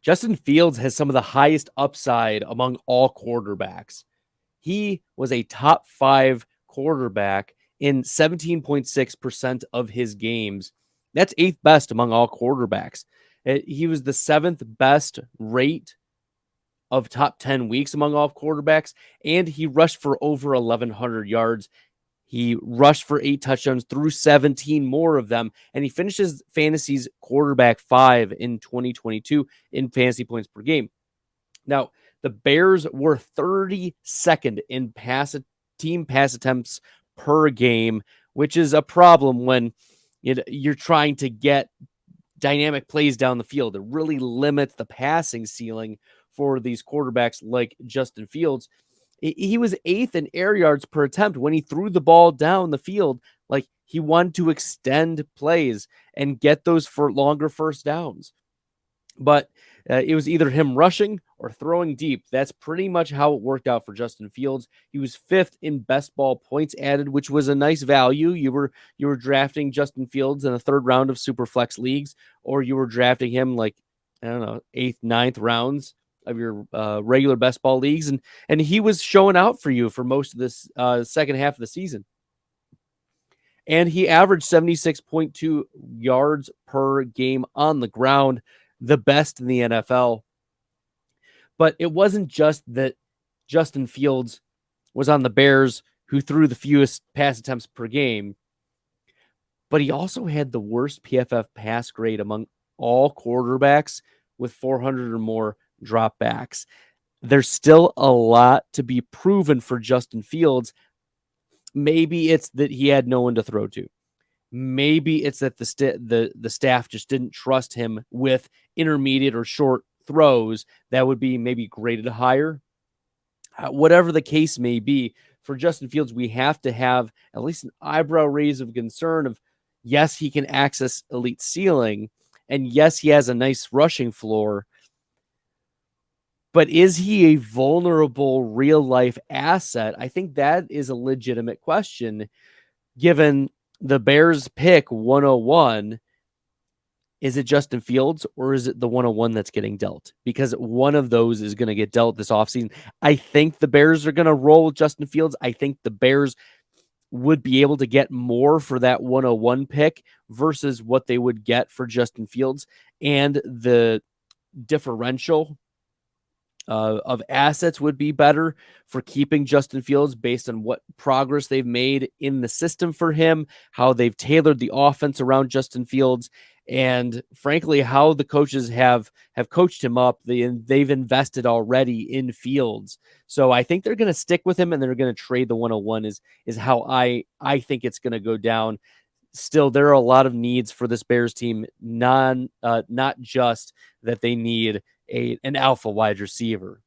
Justin Fields has some of the highest upside among all quarterbacks. He was a top 5 quarterback in 17.6% of his games. That's 8th best among all quarterbacks. He was the 7th best rate of top 10 weeks among all quarterbacks, and he rushed for over 1,100 yards. He rushed for 8 touchdowns, threw 17 more of them, and he finishes fantasy's quarterback 5 in 2022 in fantasy points per game. Now, the Bears were 32nd in team pass attempts per game, which is a problem when you're trying to get dynamic plays down the field. It really limits the passing ceiling for these quarterbacks like Justin Fields. He was 8th in air yards per attempt when he threw the ball down the field. Like, he wanted to extend plays and get those for longer first downs. But it was either him rushing or throwing deep. That's pretty much how it worked out for Justin Fields. He was 5th in best ball points added, which was a nice value. You were drafting Justin Fields in the 3rd round of Superflex leagues, or you were drafting him like, I don't know, 8th, 9th rounds of your regular best ball leagues, and he was showing out for you for most of this second half of the season. And he averaged 76.2 yards per game on the ground, the best in the NFL. But it wasn't just that Justin Fields was on the Bears who threw the fewest pass attempts per game, but he also had the worst PFF pass grade among all quarterbacks with 400 or more dropbacks. There's still a lot to be proven for Justin Fields. Maybe it's that he had no one to throw to. Maybe it's that the staff just didn't trust him with intermediate or short throws that would be maybe graded higher. Whatever the case may be, for Justin Fields, we have to have at least an eyebrow raise of concern of, yes, he can access elite ceiling, and yes, he has a nice rushing floor, but is he a vulnerable real-life asset? I think that is a legitimate question, given the Bears pick 101. Is it Justin Fields or is it the 101 that's getting dealt? Because one of those is going to get dealt this offseason. I think the Bears are going to roll with Justin Fields. I think the Bears would be able to get more for that 101 pick versus what they would get for Justin Fields. And the differential of assets would be better for keeping Justin Fields based on what progress they've made in the system for him, how they've tailored the offense around Justin Fields, and frankly, how the coaches have coached him up. They've invested already in Fields. So I think they're going to stick with him and they're going to trade the 101 is how I think it's going to go down. Still, there are a lot of needs for this Bears team, not just that they need an alpha wide receiver.